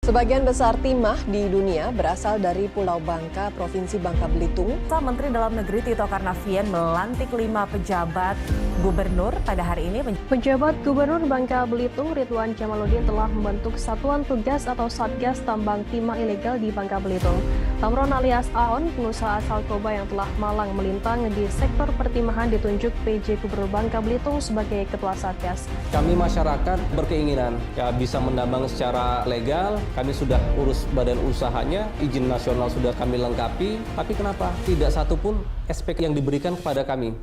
Sebagian besar timah di dunia berasal dari Pulau Bangka, Provinsi Bangka Belitung. Menteri Dalam Negeri Tito Karnavian melantik 5 pejabat gubernur pada hari ini. Pejabat Gubernur Bangka Belitung Ridwan Jamaluddin telah membentuk Satuan Tugas atau Satgas Tambang Timah Ilegal di Bangka Belitung. Tamron alias Aon, pengusaha asal Toba yang telah malang melintang di sektor pertimahan, ditunjuk PJ Gubernur Bangka Belitung sebagai Ketua Satgas. Kami masyarakat berkeinginan bisa menambang secara legal. Kami sudah urus badan usahanya, izin nasional sudah kami lengkapi. Tapi kenapa tidak satu pun SPK yang diberikan kepada kami?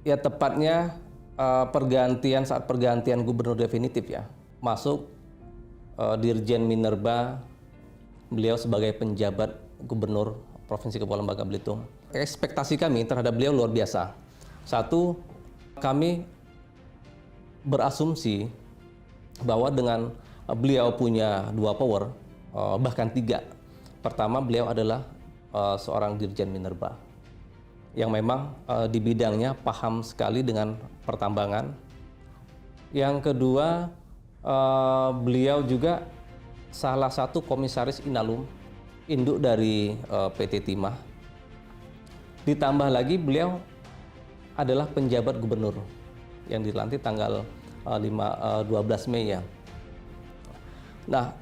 Ya tepatnya saat pergantian gubernur definitif ya. Masuk Dirjen Minerba, beliau sebagai penjabat gubernur Provinsi Kepulauan Bangka Belitung. Ekspektasi kami terhadap beliau luar biasa. Satu, kami berasumsi bahwa dengan beliau punya dua power, bahkan tiga. Pertama, beliau adalah seorang Dirjen Minerba yang memang di bidangnya paham sekali dengan pertambangan. Yang kedua, beliau juga salah satu komisaris Inalum, induk dari PT Timah. Ditambah lagi beliau adalah penjabat gubernur yang dilantik tanggal 12 Mei ya. Nah,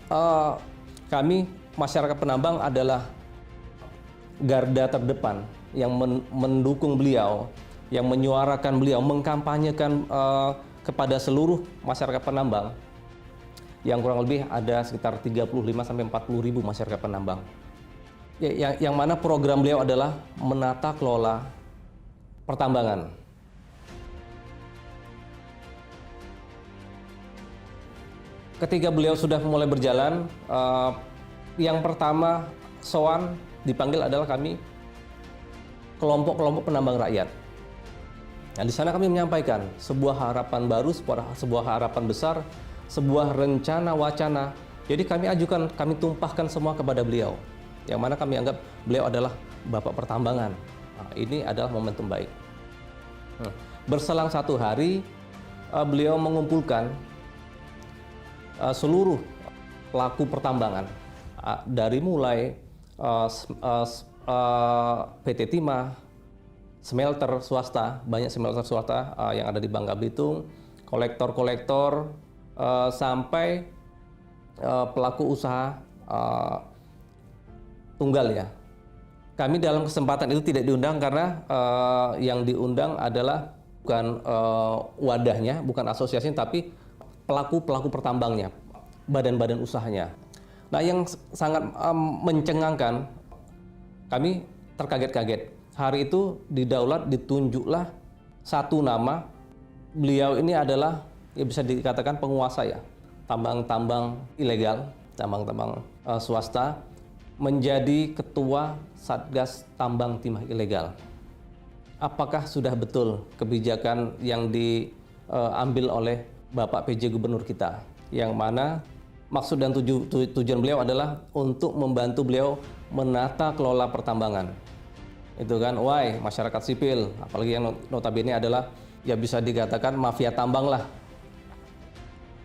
kami masyarakat penambang adalah garda terdepan yang mendukung beliau, yang menyuarakan beliau, mengkampanyekan kepada seluruh masyarakat penambang, yang kurang lebih ada sekitar 35-40 ribu masyarakat penambang. Yang mana program beliau adalah menata kelola pertambangan. Ketika beliau sudah mulai berjalan, yang pertama sowan dipanggil adalah kami kelompok-kelompok penambang rakyat. Nah, di sana kami menyampaikan sebuah harapan baru, sebuah harapan besar, sebuah rencana wacana. Jadi kami ajukan, kami tumpahkan semua kepada beliau. Yang mana kami anggap beliau adalah bapak pertambangan. Nah, ini adalah momentum baik. Berselang 1 hari, beliau mengumpulkan seluruh pelaku pertambangan dari mulai PT Timah, smelter swasta, banyak smelter swasta yang ada di Bangka Belitung, kolektor-kolektor, sampai pelaku usaha tunggal ya. Kami dalam kesempatan itu tidak diundang karena yang diundang adalah bukan wadahnya, bukan asosiasinya, tapi pelaku-pelaku pertambangnya, badan-badan usahanya. Nah, yang sangat mencengangkan, kami terkaget-kaget. Hari itu ditunjuklah satu nama. Beliau ini adalah ya bisa dikatakan penguasa ya, tambang-tambang ilegal, tambang-tambang swasta, menjadi ketua Satgas Tambang Timah Ilegal. Apakah sudah betul kebijakan yang diambil oleh Bapak PJ Gubernur kita, yang mana maksud dan tujuan beliau adalah untuk membantu beliau menata kelola pertambangan. Itu kan, masyarakat sipil, apalagi yang notabene adalah ya bisa dikatakan mafia tambang lah.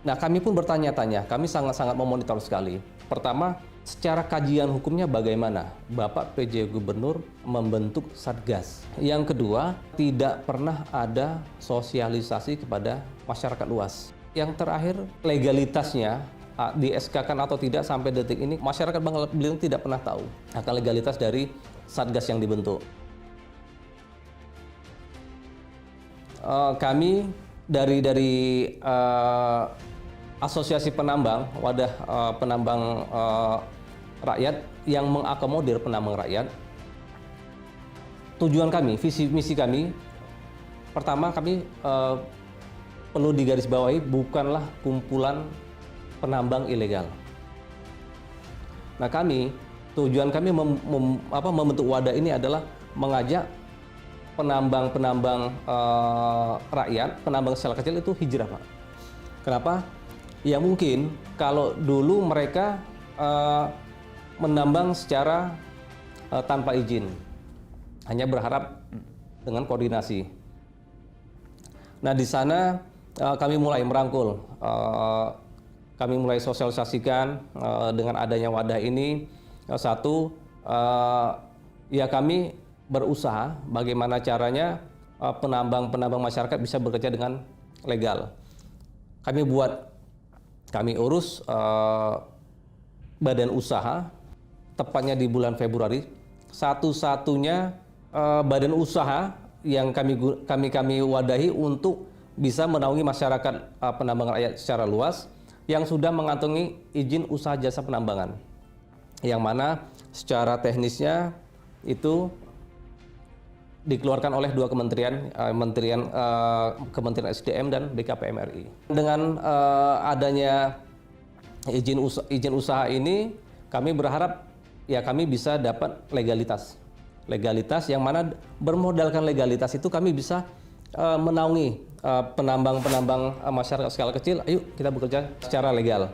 Nah, kami pun bertanya-tanya, kami sangat-sangat memonitor sekali. Pertama, secara kajian hukumnya bagaimana Bapak PJ Gubernur membentuk Satgas. Yang kedua, tidak pernah ada sosialisasi kepada masyarakat luas. Yang terakhir, legalitasnya di SK-kan atau tidak sampai detik ini, masyarakat Bangka Belitung tidak pernah tahu akan legalitas dari Satgas yang dibentuk. Kami dari Asosiasi Penambang, wadah penambang rakyat yang mengakomodir penambang rakyat. Tujuan kami, visi misi kami, pertama kami perlu digarisbawahi bukanlah kumpulan penambang ilegal. Nah, tujuan kami membentuk wadah ini adalah mengajak penambang-penambang rakyat, penambang skala kecil itu hijrah, Pak. Kenapa? Ya mungkin kalau dulu mereka menambang secara tanpa izin, hanya berharap dengan koordinasi. Nah, di sana kami mulai merangkul, kami mulai sosialisasikan dengan adanya wadah ini. Satu, ya kami berusaha bagaimana caranya penambang-penambang masyarakat bisa bekerja dengan legal. Kami urus badan usaha, tepatnya di bulan Februari, satu-satunya badan usaha yang kami wadahi untuk bisa menaungi masyarakat penambang rakyat secara luas yang sudah mengantongi izin usaha jasa penambangan, yang mana secara teknisnya itu dikeluarkan oleh dua kementerian, Kementerian SDM dan BKPM RI. Dengan adanya izin usaha ini, kami berharap ya kami bisa dapat legalitas yang mana bermodalkan legalitas itu kami bisa menaungi penambang-penambang masyarakat skala kecil. Ayo kita bekerja secara legal.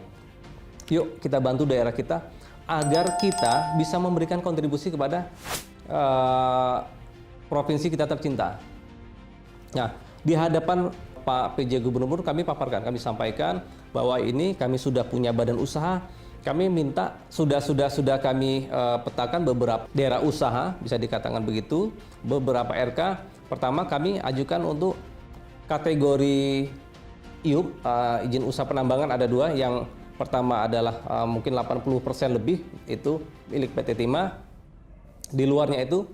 Yuk kita bantu daerah kita agar kita bisa memberikan kontribusi kepada provinsi kita tercinta. Nah, di hadapan Pak PJ Gubernur kami paparkan, kami sampaikan bahwa ini kami sudah punya badan usaha. Kami minta sudah kami petakan beberapa daerah usaha, bisa dikatakan begitu, beberapa RK. Pertama kami ajukan untuk kategori IUP, izin usaha penambangan ada dua. Yang pertama adalah mungkin 80% lebih itu milik PT Timah. Di luarnya itu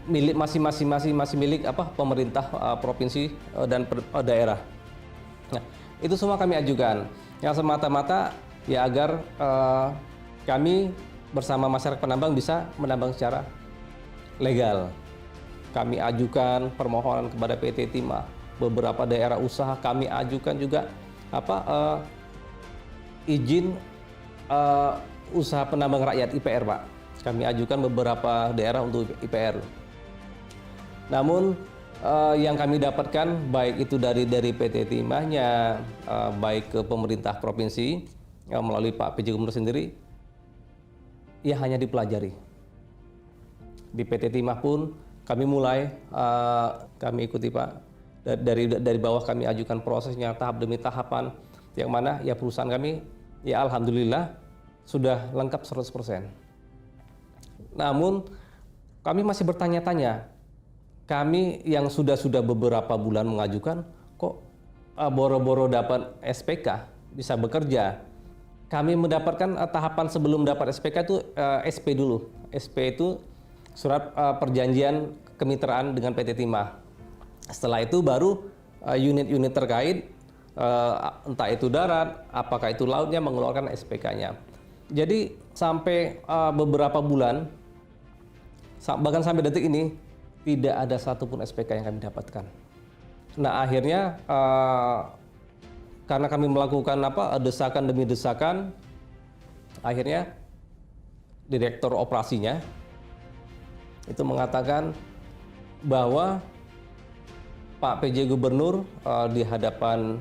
milik masih milik pemerintah provinsi dan daerah. Nah, itu semua kami ajukan. Yang semata-mata ya agar kami bersama masyarakat penambang bisa menambang secara legal. Kami ajukan permohonan kepada PT Timah, beberapa daerah usaha kami ajukan juga izin usaha penambang rakyat IPR, Pak. Kami ajukan beberapa daerah untuk IPR. Namun yang kami dapatkan baik itu dari PT Timahnya, baik ke pemerintah provinsi melalui Pak PJ Gubernur sendiri, ya hanya dipelajari. Di PT Timah pun kami mulai kami ikuti, Pak. Dari bawah kami ajukan prosesnya tahap demi tahapan, yang mana ya perusahaan kami ya alhamdulillah sudah lengkap 100%. Namun kami masih bertanya-tanya. Kami yang sudah beberapa bulan mengajukan, kok boro-boro dapat SPK bisa bekerja. Kami mendapatkan tahapan sebelum dapat SPK itu SP dulu. SP itu surat perjanjian kemitraan dengan PT Timah. Setelah itu baru unit-unit terkait, entah itu darat, apakah itu lautnya, mengeluarkan SPK-nya. Jadi sampai beberapa bulan, bahkan sampai detik ini, tidak ada satupun SPK yang kami dapatkan. Nah, akhirnya karena kami melakukan desakan demi desakan, akhirnya direktur operasinya itu mengatakan bahwa Pak PJ Gubernur di hadapan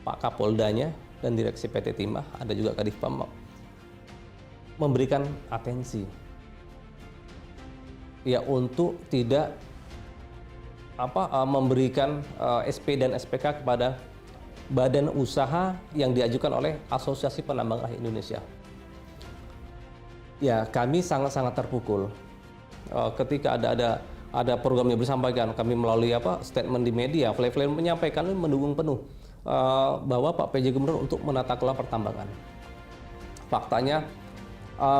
Pak Kapoldanya dan direksi PT Timah, ada juga Kadifpam, memberikan atensi ya untuk tidak memberikan SP dan SPK kepada badan usaha yang diajukan oleh Asosiasi Penambang Rakyat Indonesia. Ya, kami sangat-sangat terpukul ketika ada program yang disampaikan. Kami melalui statement di media, flyer menyampaikan mendukung penuh bahwa Pak PJ Gubernur untuk menata kelola pertambangan. Faktanya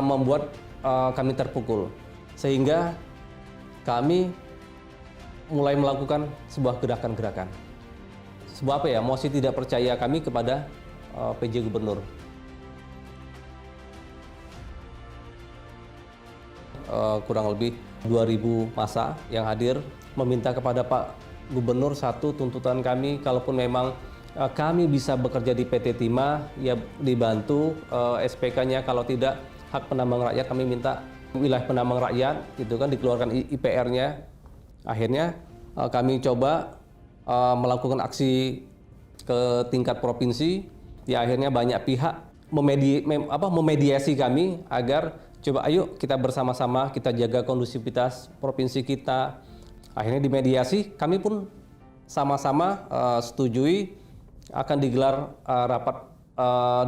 membuat kami terpukul, sehingga kami mulai melakukan sebuah gerakan-gerakan. Sebuah mosi tidak percaya kami kepada PJ Gubernur. Kurang lebih 2.000 massa yang hadir meminta kepada Pak Gubernur, satu tuntutan kami, kalaupun memang kami bisa bekerja di PT Timah, ya dibantu SPK-nya, kalau tidak hak penambang rakyat kami minta wilayah penambang rakyat, gitu kan, dikeluarkan IPR-nya. Akhirnya kami coba melakukan aksi ke tingkat provinsi, ya akhirnya banyak pihak memediasi kami agar coba ayo kita bersama-sama kita jaga kondusivitas provinsi kita. Akhirnya dimediasi, kami pun sama-sama setujui akan digelar rapat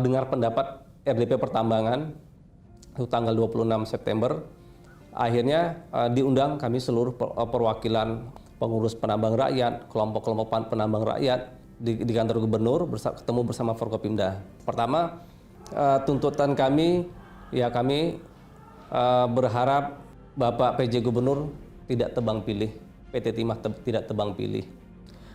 dengar pendapat RDP Pertambangan itu tanggal 26 September. Akhirnya diundang kami seluruh perwakilan pengurus penambang rakyat, kelompok-kelompok penambang rakyat di kantor gubernur, ketemu bersama Forkopimda. Pertama, tuntutan kami, ya kami berharap Bapak PJ Gubernur tidak tebang pilih, PT Timah tidak tebang pilih.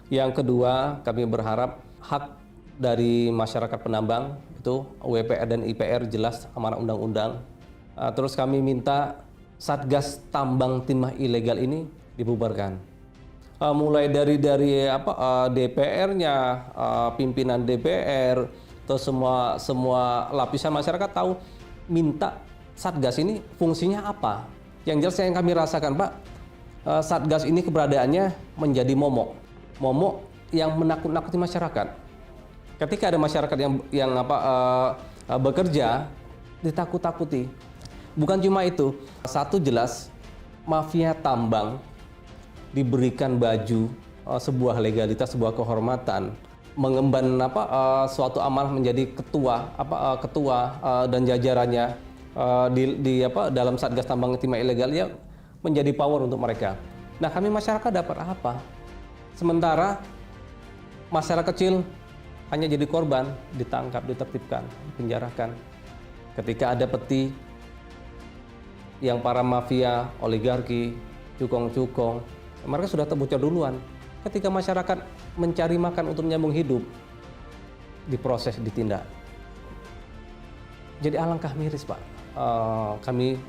Yang kedua, kami berharap hak dari masyarakat penambang itu UPR dan IPR jelas amanah undang-undang. Terus kami minta Satgas Tambang Timah Ilegal ini dibubarkan. Mulai dari DPR-nya, pimpinan DPR, terus semua lapisan masyarakat tahu minta Satgas ini fungsinya apa. Yang jelas yang kami rasakan, Pak, Satgas ini keberadaannya menjadi momok yang menakut-nakuti masyarakat. Ketika ada masyarakat yang bekerja ditakut-takuti. Bukan cuma itu, satu jelas mafia tambang diberikan baju sebuah legalitas, sebuah kehormatan, mengemban suatu amanah menjadi ketua dan jajarannya dalam Satgas Tambang Timah Ilegal, ya menjadi power untuk mereka. Nah, kami masyarakat dapat apa? Sementara masyarakat kecil hanya jadi korban, ditangkap, ditertibkan, dipenjarakan. Ketika ada peti yang para mafia, oligarki, cukong-cukong, mereka sudah terbocor duluan. Ketika masyarakat mencari makan untuk menyambung hidup, diproses, ditindak. Jadi alangkah miris, Pak, kami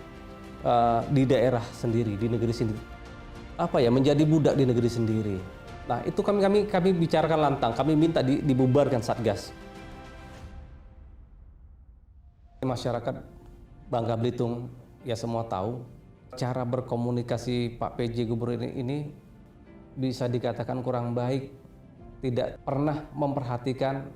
di daerah sendiri, di negeri sendiri, menjadi budak di negeri sendiri. Nah, itu kami bicarakan lantang, kami minta dibubarkan Satgas. Masyarakat Bangka Belitung ya semua tahu cara berkomunikasi Pak PJ Gubernur ini bisa dikatakan kurang baik, tidak pernah memperhatikan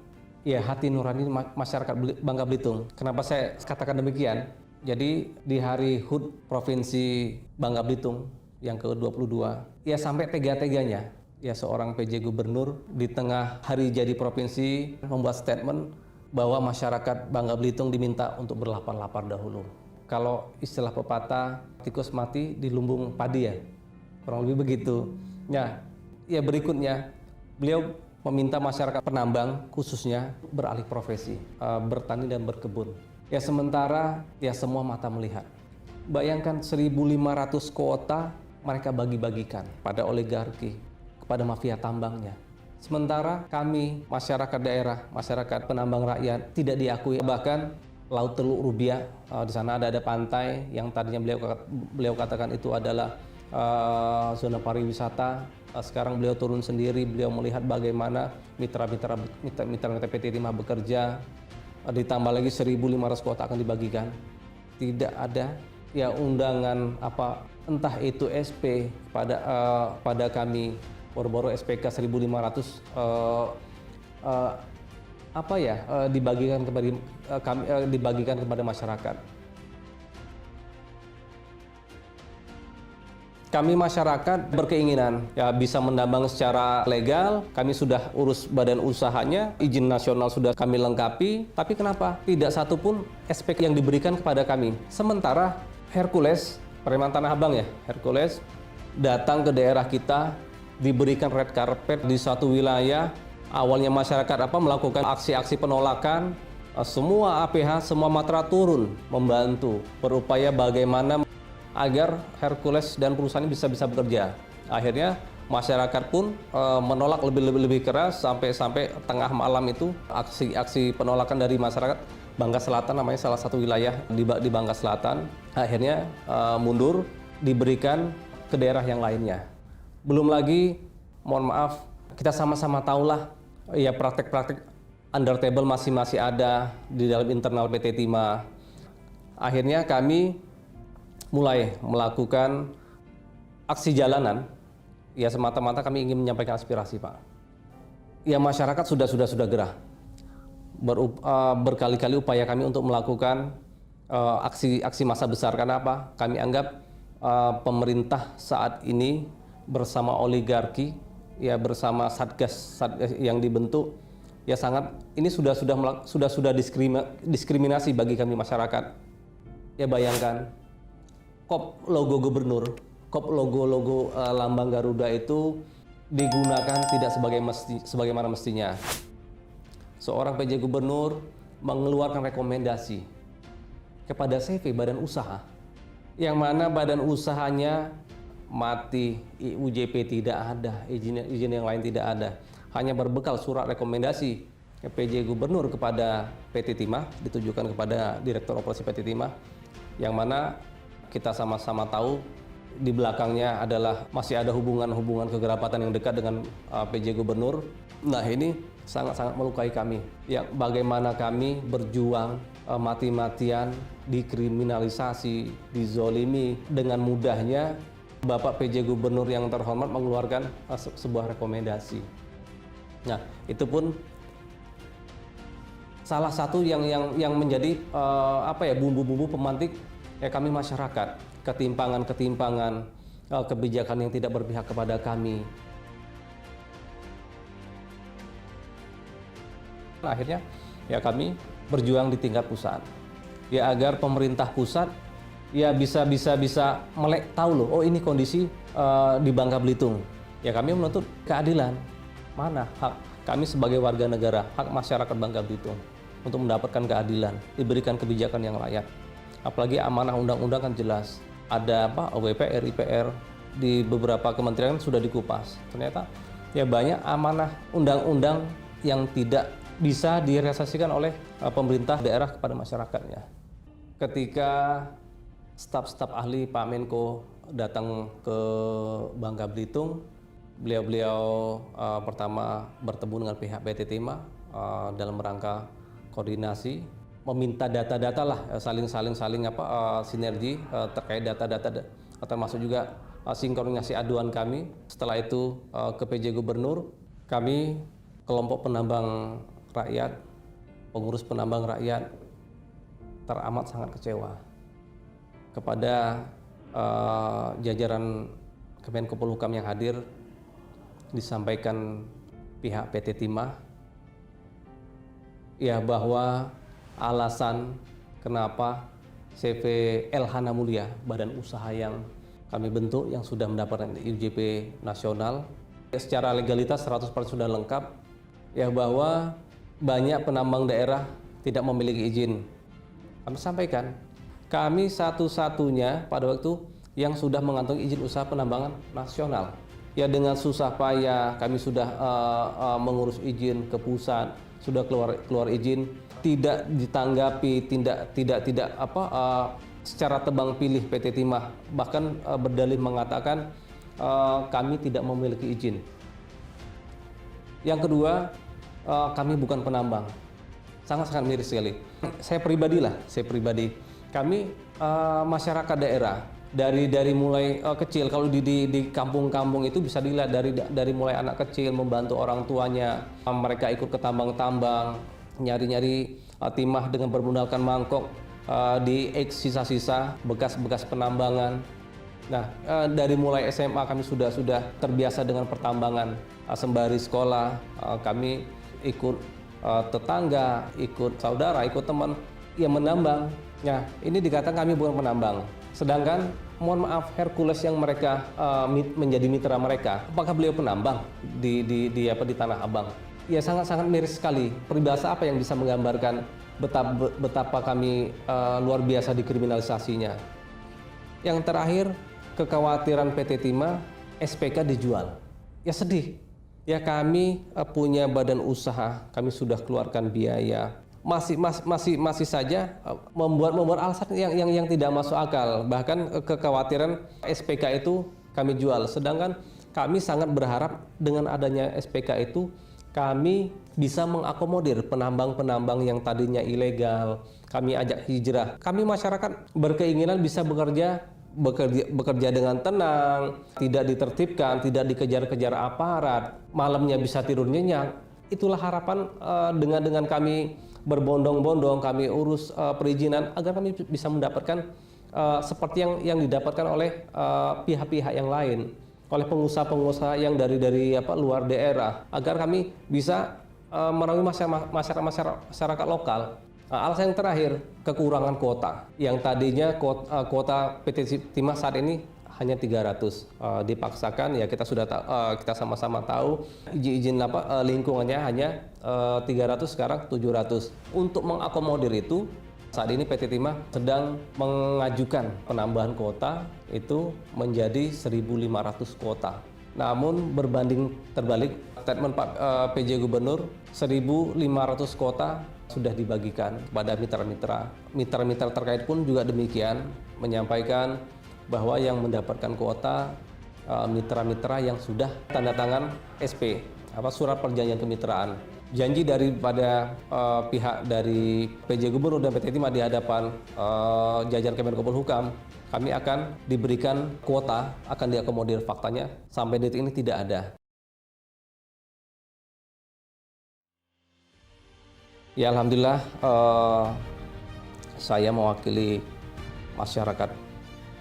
ya hati nurani masyarakat Bangka Belitung. Kenapa saya katakan demikian? Jadi di hari HUT Provinsi Bangka Belitung yang ke-22, ya sampai tega-teganya ya seorang PJ Gubernur di tengah hari jadi provinsi membuat statement bahwa masyarakat Bangka Belitung diminta untuk berlapar-lapar dahulu. Kalau istilah pepatah, tikus mati di lumbung padi ya, kurang lebih begitu. Ya berikutnya, beliau meminta masyarakat penambang khususnya beralih profesi, bertani dan berkebun. Ya sementara ya semua mata melihat. Bayangkan 1.500 kuota mereka bagi-bagikan pada oligarki, kepada mafia tambangnya. Sementara kami, masyarakat daerah, masyarakat penambang rakyat tidak diakui. Bahkan Laut Teluk Rubiah, di sana ada pantai yang tadinya beliau katakan itu adalah zona pariwisata. Sekarang beliau turun sendiri, beliau melihat bagaimana mitra-mitra PT Timah bekerja. Ditambah lagi 1.500 kuota akan dibagikan. Tidak ada ya undangan entah itu SP pada kami, baru-baru SPK 1.500 dibagikan kepada masyarakat. Kami masyarakat berkeinginan ya bisa menambang secara legal. Kami sudah urus badan usahanya, izin nasional sudah kami lengkapi. Tapi kenapa tidak satupun SPK yang diberikan kepada kami? Sementara Hercules, Preman Tanah Abang ya, Hercules datang ke daerah kita, diberikan red carpet di suatu wilayah. Awalnya masyarakat melakukan aksi-aksi penolakan. Semua APH, semua matra turun membantu, berupaya bagaimana agar Hercules dan perusahaan bisa bekerja. Akhirnya masyarakat pun menolak lebih keras sampai tengah malam itu aksi penolakan dari masyarakat Bangka Selatan, namanya salah satu wilayah di Bangka Selatan. Akhirnya mundur, diberikan ke daerah yang lainnya. Belum lagi, mohon maaf, kita sama-sama tahulah ya praktek-praktek under table masih ada di dalam internal PT Timah. Akhirnya kami mulai melakukan aksi jalanan, ya semata-mata kami ingin menyampaikan aspirasi, Pak. Ya masyarakat sudah gerah. Berkali-kali upaya kami untuk melakukan aksi massa besar. Karena apa? Kami anggap pemerintah saat ini bersama oligarki, ya bersama satgas yang dibentuk, ya sangat ini sudah diskriminasi bagi kami masyarakat. Ya bayangkan. Kop logo gubernur, kop logo lambang Garuda itu digunakan tidak sebagaimana mestinya. Seorang PJ Gubernur mengeluarkan rekomendasi kepada CV badan usaha, yang mana badan usahanya mati, UJP tidak ada, izin yang lain tidak ada. Hanya berbekal surat rekomendasi PJ Gubernur kepada PT Timah, ditujukan kepada Direktur Operasi PT Timah, yang mana kita sama-sama tahu di belakangnya adalah masih ada hubungan kegerabatan yang dekat dengan PJ Gubernur. Nah ini sangat-sangat melukai kami. Ya bagaimana kami berjuang mati-matian, dikriminalisasi, dizolimi, dengan mudahnya Bapak PJ Gubernur yang terhormat mengeluarkan sebuah rekomendasi. Nah itu pun salah satu yang menjadi bumbu-bumbu pemantik ya kami masyarakat, ketimpangan kebijakan yang tidak berpihak kepada kami. Akhirnya ya kami berjuang di tingkat pusat, ya agar pemerintah pusat ya bisa tahu loh, oh ini kondisi di Bangka Belitung. Ya kami menuntut keadilan. Mana hak kami sebagai warga negara, hak masyarakat Bangka Belitung untuk mendapatkan keadilan, diberikan kebijakan yang layak. Apalagi amanah undang-undang kan jelas. Ada OWPR, IPR di beberapa kementerian sudah dikupas. Ternyata ya banyak amanah undang-undang yang tidak bisa direalisasikan oleh pemerintah daerah kepada masyarakatnya. Ketika staf-staf ahli Pak Menko datang ke Bangka Belitung, beliau pertama bertemu dengan pihak PT Timah dalam rangka koordinasi, meminta data-data lah, saling sinergi terkait data-data, termasuk juga sinkronisasi aduan kami. Setelah itu ke PJ Gubernur, kami kelompok penambang rakyat, pengurus penambang rakyat teramat sangat kecewa kepada jajaran Kemenko Polhukam yang hadir. Disampaikan pihak PT Timah ya bahwa alasan kenapa CV Elhana Mulia, badan usaha yang kami bentuk yang sudah mendapatkan UJP nasional, secara legalitas 100% sudah lengkap, ya bahwa banyak penambang daerah tidak memiliki izin. Kami sampaikan, kami satu-satunya pada waktu yang sudah mengantongi izin usaha penambangan nasional. Ya dengan susah payah kami sudah mengurus izin ke pusat, sudah keluar izin, tidak ditanggapi, tidak secara tebang pilih PT Timah, bahkan berdalih mengatakan kami tidak memiliki izin. Yang kedua, kami bukan penambang. Sangat-sangat miris sekali. Saya pribadi, kami masyarakat daerah dari mulai kecil, kalau di kampung-kampung itu bisa dilihat dari mulai anak kecil membantu orang tuanya, mereka ikut ke tambang-tambang, nyari-nyari timah dengan bermodalkan mangkok di sisa-sisa bekas-bekas penambangan. Nah, dari mulai SMA kami sudah terbiasa dengan pertambangan. Sembari sekolah, kami ikut tetangga, ikut saudara, ikut teman yang menambang. Nah, ini dikatakan kami bukan penambang. Sedangkan, mohon maaf, Hercules yang mereka menjadi mitra mereka, apakah beliau penambang di Tanah Abang? Ya, sangat-sangat miris sekali. Peribahasa apa yang bisa menggambarkan betapa kami luar biasa dikriminalisasinya. Yang terakhir, kekhawatiran PT Timah SPK dijual. Ya sedih. Ya kami punya badan usaha, kami sudah keluarkan biaya. Masih saja membuat alasan yang tidak masuk akal. Bahkan kekhawatiran SPK itu kami jual. Sedangkan kami sangat berharap dengan adanya SPK itu kami bisa mengakomodir penambang-penambang yang tadinya ilegal. Kami ajak hijrah. Kami masyarakat berkeinginan bisa bekerja dengan tenang, tidak ditertibkan, tidak dikejar-kejar aparat, malamnya bisa tidur nyenyak. Itulah harapan dengan kami berbondong-bondong, kami urus perizinan agar kami bisa mendapatkan seperti yang didapatkan oleh pihak-pihak yang lain, oleh pengusaha-pengusaha yang dari luar daerah, agar kami bisa merawat masyarakat lokal. Alasan yang terakhir, kekurangan kuota. Yang tadinya kuota PT Timah saat ini hanya 300. Dipaksakan, ya kita sama-sama tahu izin lingkungannya hanya 300, sekarang 700. Untuk mengakomodir itu, saat ini PT Timah sedang mengajukan penambahan kuota itu menjadi 1.500 kuota. Namun berbanding terbalik, statement Pak PJ Gubernur, 1.500 kuota sudah dibagikan kepada mitra-mitra. Mitra-mitra terkait pun juga demikian, menyampaikan bahwa yang mendapatkan kuota mitra-mitra yang sudah tanda tangan SP, surat perjanjian kemitraan. Janji daripada pihak dari PJ Gubernur dan PT Timah di hadapan jajaran Kemenko Polhukam, kami akan diberikan kuota, akan diakomodir. Faktanya sampai detik ini tidak ada. Ya alhamdulillah, saya mewakili masyarakat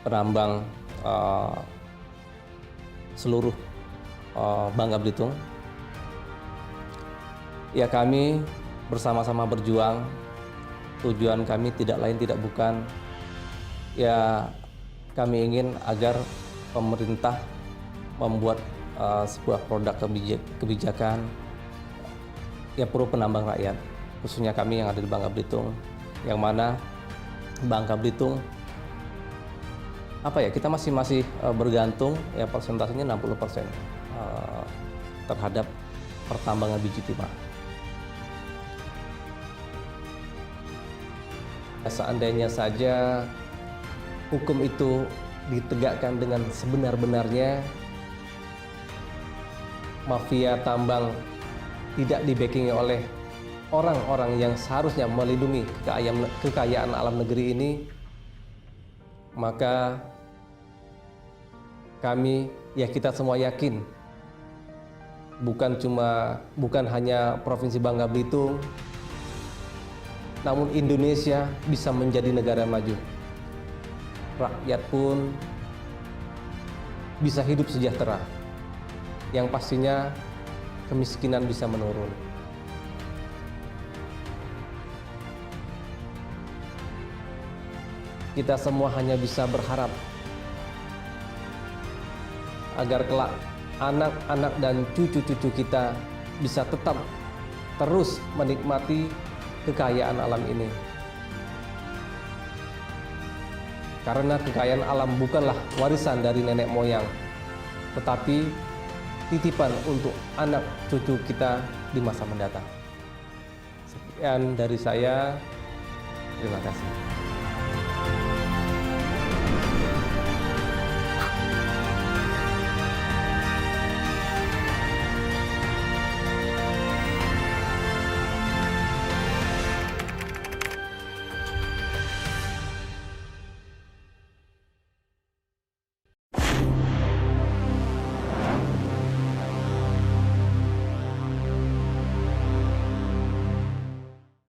penambang seluruh Bangka Belitung. Ya kami bersama-sama berjuang, tujuan kami tidak lain tidak bukan, ya kami ingin agar pemerintah membuat sebuah produk kebijakan yang pro penambang rakyat, khususnya kami yang ada di Bangka Belitung, yang mana Bangka Belitung kita masih bergantung, ya persentasenya 60% terhadap pertambangan biji timah. Seandainya saja hukum itu ditegakkan dengan sebenar-benarnya, mafia tambang tidak dibackingi oleh orang-orang yang seharusnya melindungi kekayaan alam negeri ini, maka kita semua yakin bukan hanya Provinsi Bangka Belitung, namun Indonesia bisa menjadi negara maju. Rakyat pun bisa hidup sejahtera. Yang pastinya kemiskinan bisa menurun. Kita semua hanya bisa berharap agar kelak anak-anak dan cucu-cucu kita bisa tetap terus menikmati kekayaan alam ini. Karena kekayaan alam bukanlah warisan dari nenek moyang, tetapi titipan untuk anak cucu kita di masa mendatang. Sekian dari saya, terima kasih.